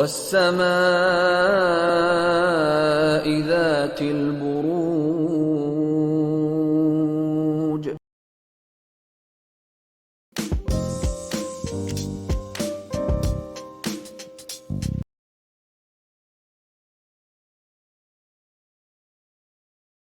والسماء ذات البروج.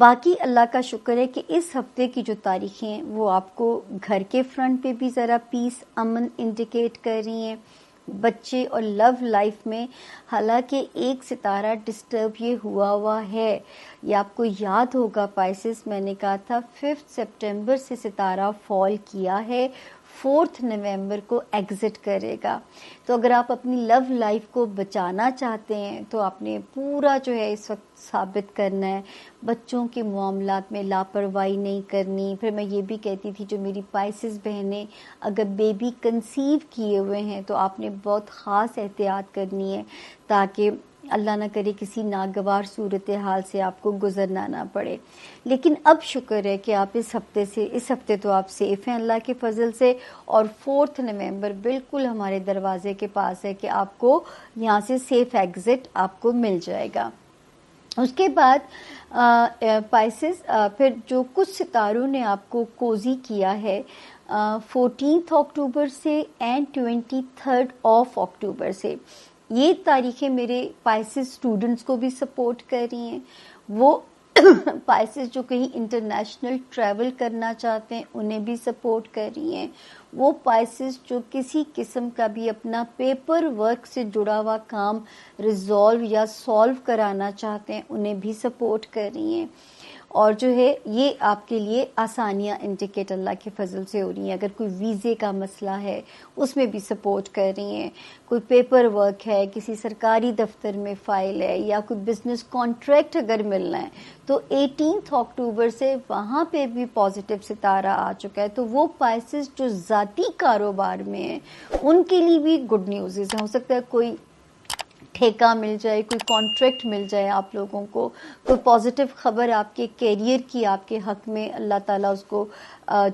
باقی اللہ کا شکر ہے کہ اس ہفتے کی جو تاریخیں ہیں وہ آپ کو گھر کے فرنٹ پہ بھی ذرا پیس امن انڈیکیٹ کر رہی ہیں، بچے اور لو لائف میں حالانکہ ایک ستارہ ڈسٹرب یہ ہوا ہے، یہ آپ کو یاد ہوگا پائسس میں نے کہا تھا 5 سپٹمبر سے ستارہ فال کیا ہے، 4 نومبر کو ایگزٹ کرے گا. تو اگر آپ اپنی لو لائف کو بچانا چاہتے ہیں تو آپ نے پورا جو ہے اس وقت ثابت کرنا ہے، بچوں کے معاملات میں لاپرواہی نہیں کرنی. پھر میں یہ بھی کہتی تھی جو میری پائسس بہنیں اگر بیبی کنسیو کیے ہوئے ہیں تو آپ نے بہت خاص احتیاط کرنی ہے تاکہ اللہ نہ کرے کسی ناگوار صورتحال سے آپ کو گزرنا نہ پڑے. لیکن اب شکر ہے کہ آپ اس ہفتے تو آپ سیف ہیں اللہ کے فضل سے، اور 4 نومبر بالکل ہمارے دروازے کے پاس ہے کہ آپ کو یہاں سے سیف ایگزٹ آپ کو مل جائے گا. اس کے بعد پائسس پھر جو کچھ ستاروں نے آپ کو کوزی کیا ہے 14 اکتوبر سے اینڈ 23 اکتوبر سے، یہ تاریخیں میرے پائسس اسٹوڈنٹس کو بھی سپورٹ کر رہی ہیں. وہ پائسس جو کہیں انٹرنیشنل ٹریول کرنا چاہتے ہیں انہیں بھی سپورٹ کر رہی ہیں. وہ پائسس جو کسی قسم کا بھی اپنا پیپر ورک سے جڑا ہوا کام ریزالو یا سالو کرانا چاہتے ہیں انہیں بھی سپورٹ کر رہی ہیں. اور جو ہے یہ آپ کے لیے آسانیاں انڈیکیٹ اللہ کے فضل سے ہو رہی ہیں. اگر کوئی ویزے کا مسئلہ ہے اس میں بھی سپورٹ کر رہی ہیں، کوئی پیپر ورک ہے، کسی سرکاری دفتر میں فائل ہے، یا کوئی بزنس کانٹریکٹ اگر ملنا ہے تو 18 اکتوبر سے وہاں پہ بھی پازیٹیو ستارہ آ چکا ہے. تو وہ پائسس جو ذاتی کاروبار میں ہیں ان کے لیے بھی گڈ نیوزز ہیں. ہو سکتا ہے کوئی ٹھیکہ مل جائے، کوئی کانٹریکٹ مل جائے آپ لوگوں کو، کوئی پازیٹیو خبر آپ کے کیریئر کی آپ کے حق میں اللہ تعالیٰ اس کو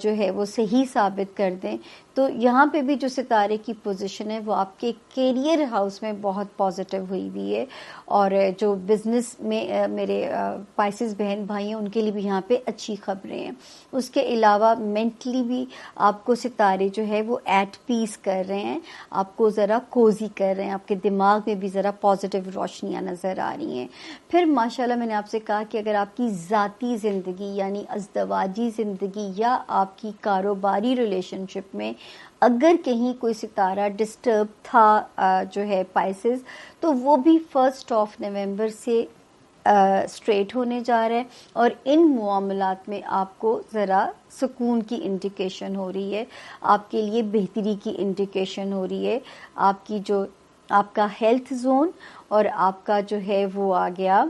جو ہے وہ صحیح ثابت کر دیں. تو یہاں پہ بھی جو ستارے کی پوزیشن ہے وہ آپ کے کیریئر ہاؤس میں بہت پازیٹیو ہوئی ہے. اور جو بزنس میں میرے پائسس بہن بھائی ہیں ان کے لیے بھی یہاں پہ اچھی خبریں ہیں. اس کے علاوہ مینٹلی بھی آپ کو ستارے جو ہے وہ ایٹ پیس کر رہے ہیں، آپ کو ذرا کوزی کر رہے ہیں، آپ کے دماغ میں بھی ذرا پازیٹیو روشنیاں نظر آ رہی ہیں. پھر ماشاءاللہ میں نے آپ سے کہا کہ اگر آپ کی ذاتی زندگی یعنی ازدواجی زندگی یا آپ کی کاروباری ریلیشن شپ میں اگر کہیں کوئی ستارہ ڈسٹرب تھا جو ہے پائسس، تو وہ بھی 1 نومبر سے اسٹریٹ ہونے جا رہا ہے. اور ان معاملات میں آپ کو ذرا سکون کی انڈیکیشن ہو رہی ہے، آپ کے لیے بہتری کی انڈیکیشن ہو رہی ہے. آپ کا ہیلتھ زون اور آپ کا جو ہے وہ آ گیا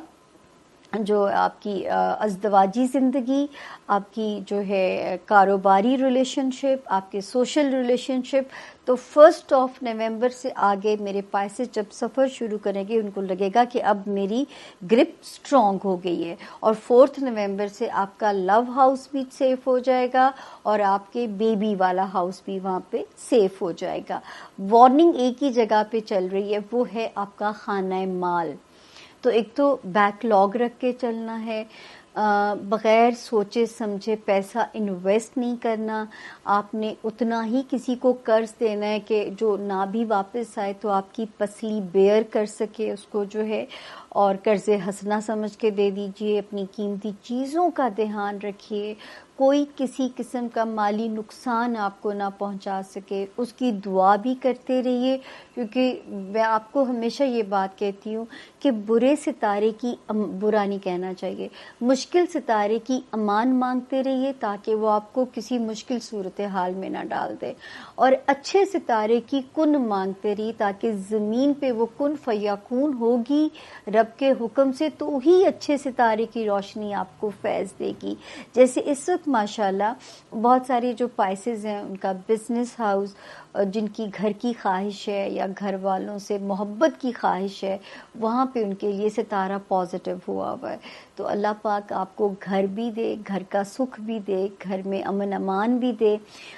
جو آپ کی ازدواجی زندگی، آپ کی جو ہے کاروباری ریلیشن شپ، آپ کے سوشل ریلیشن شپ. تو 1 نومبر سے آگے میرے پائسس جب سفر شروع کریں گے ان کو لگے گا کہ اب میری گرپ سٹرونگ ہو گئی ہے. اور 4 نومبر سے آپ کا لو ہاؤس بھی سیف ہو جائے گا اور آپ کے بیبی والا ہاؤس بھی وہاں پہ سیف ہو جائے گا. وارننگ ایک ہی جگہ پہ چل رہی ہے، وہ ہے آپ کا خانہ مال. تو ایک تو بیک لاگ رکھ کے چلنا ہے، بغیر سوچے سمجھے پیسہ انویسٹ نہیں کرنا. آپ نے اتنا ہی کسی کو قرض دینا ہے کہ جو نہ بھی واپس آئے تو آپ کی پسلی بیئر کر سکے اس کو جو ہے، اور قرض حسنہ سمجھ کے دے دیجئے. اپنی قیمتی چیزوں کا دھیان رکھیے، کوئی کسی قسم کا مالی نقصان آپ کو نہ پہنچا سکے اس کی دعا بھی کرتے رہیے. کیونکہ میں آپ کو ہمیشہ یہ بات کہتی ہوں کہ برے ستارے کی برا نہیں کہنا چاہیے، مشکل ستارے کی امان مانگتے رہیے تاکہ وہ آپ کو کسی مشکل صورتحال میں نہ ڈال دے، اور اچھے ستارے کی کن مانگتے رہیے تاکہ زمین پہ وہ کن فیکون ہوگی رب کے حکم سے، تو ہی اچھے ستارے کی روشنی آپ کو فیض دے گی. جیسے اس وقت ماشاءاللہ بہت سارے جو پائسز ہیں ان کا بزنس ہاؤس، جن کی گھر کی خواہش ہے یا گھر والوں سے محبت کی خواہش ہے، وہاں پہ ان کے لیے ستارہ پازیٹیو ہوا ہوا ہے. تو اللہ پاک آپ کو گھر بھی دے، گھر کا سکھ بھی دے، گھر میں امن امان بھی دے.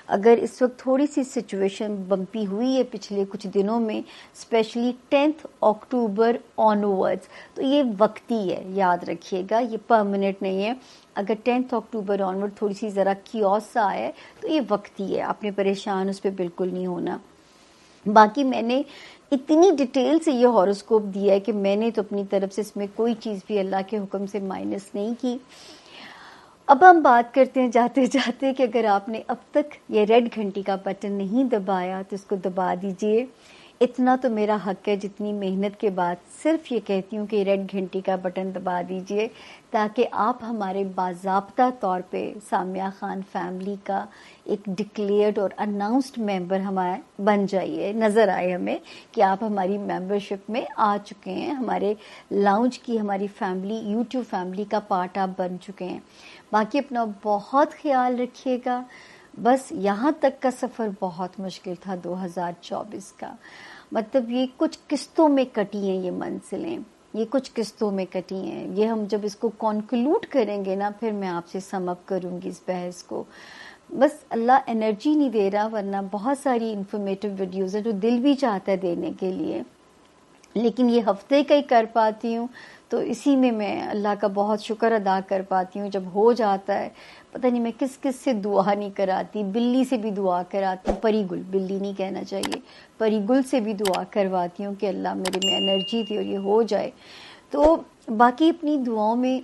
اگر اس وقت تھوڑی سی سچویشن بمپی ہوئی ہے پچھلے کچھ دنوں میں، اسپیشلی 10 اکتوبر آنورڈز، تو یہ وقتی ہے، یاد رکھیے گا، یہ پرماننٹ نہیں ہے. اگر 10 اکتوبر آنورڈ تھوڑی سی ذرا کیوس سا آئے تو یہ وقتی ہے، آپ نے پریشان اس پہ بالکل نہیں ہونا. باقی میں نے اتنی ڈیٹیل سے یہ ہاروسکوپ دیا ہے کہ میں نے تو اپنی طرف سے اس میں کوئی چیز بھی اللہ کے حکم سے مائنس نہیں کی. اب ہم بات کرتے ہیں جاتے جاتے کہ اگر آپ نے اب تک یہ ریڈ گھنٹی کا بٹن نہیں دبایا تو اس کو دبا دیجئے. اتنا تو میرا حق ہے جتنی محنت کے بعد صرف یہ کہتی ہوں کہ ریڈ گھنٹی کا بٹن دبا دیجئے تاکہ آپ ہمارے باضابطہ طور پہ سامیہ خان فیملی کا ایک ڈکلیئرڈ اور اناؤنسڈ ممبر ہمارے بن جائیے. نظر آئے ہمیں کہ آپ ہماری ممبرشپ میں آ چکے ہیں, ہمارے لاؤنج کی ہماری فیملی, یوٹیوب فیملی کا پارٹ آپ بن چکے ہیں. باقی اپنا بہت خیال رکھیے گا. بس یہاں تک کا سفر بہت مشکل تھا 2024 کا. مطلب یہ کچھ قسطوں میں کٹی ہیں یہ منزلیں, یہ کچھ قسطوں میں کٹی ہیں. یہ ہم جب اس کو کنکلوڈ کریں گے نا, پھر میں آپ سے سم اپ کروں گی اس بحث کو. بس اللہ انرجی نہیں دے رہا, ورنہ بہت ساری انفارمیٹیو ویڈیوز ہیں جو دل بھی چاہتا ہے دینے کے لیے, لیکن یہ ہفتے کا ہی کر پاتی ہوں. تو اسی میں اللہ کا بہت شکر ادا کر پاتی ہوں. جب ہو جاتا ہے پتہ نہیں میں کس کس سے دعا نہیں کراتی, بلی سے بھی دعا کراتی ہوں, پری گل, بلی نہیں کہنا چاہیے, پری گل سے بھی دعا کرواتی ہوں کہ اللہ میرے میں انرجی دے اور یہ ہو جائے. تو باقی اپنی دعاؤں میں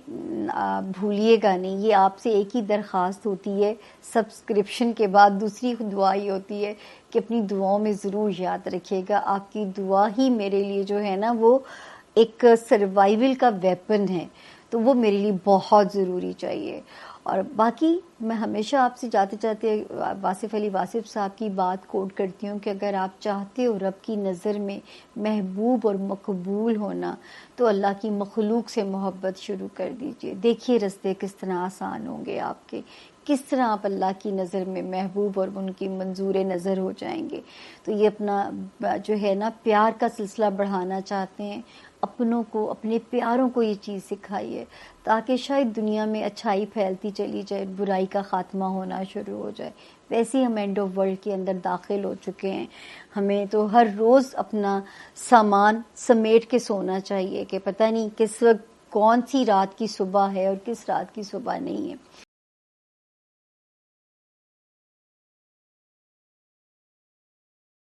بھولیے گا نہیں. یہ آپ سے ایک ہی درخواست ہوتی ہے سبسکرپشن کے بعد, دوسری دعا یہ ہوتی ہے کہ اپنی دعاؤں میں ضرور یاد رکھیے گا. آپ کی دعا ہی میرے لیے جو ہے نا وہ ایک سروائیول کا ویپن ہے, تو وہ میرے لیے بہت ضروری چاہیے. اور باقی میں ہمیشہ آپ سے جاتے جاتے واصف علی واصف صاحب کی بات کوٹ کرتی ہوں کہ اگر آپ چاہتے ہو رب کی نظر میں محبوب اور مقبول ہونا تو اللہ کی مخلوق سے محبت شروع کر دیجئے. دیکھیے رستے کس طرح آسان ہوں گے آپ کے, کس طرح آپ اللہ کی نظر میں محبوب اور ان کی منظور نظر ہو جائیں گے. تو یہ اپنا جو ہے نا پیار کا سلسلہ بڑھانا چاہتے ہیں, اپنوں کو, اپنے پیاروں کو یہ چیز سکھائیے تاکہ شاید دنیا میں اچھائی پھیلتی چلی جائے, برائی کا خاتمہ ہونا شروع ہو جائے. ویسے ہی ہم اینڈ آف ورلڈ کے اندر داخل ہو چکے ہیں. ہمیں تو ہر روز اپنا سامان سمیٹ کے سونا چاہیے کہ پتہ نہیں کس وقت کون سی رات کی صبح ہے اور کس رات کی صبح نہیں ہے.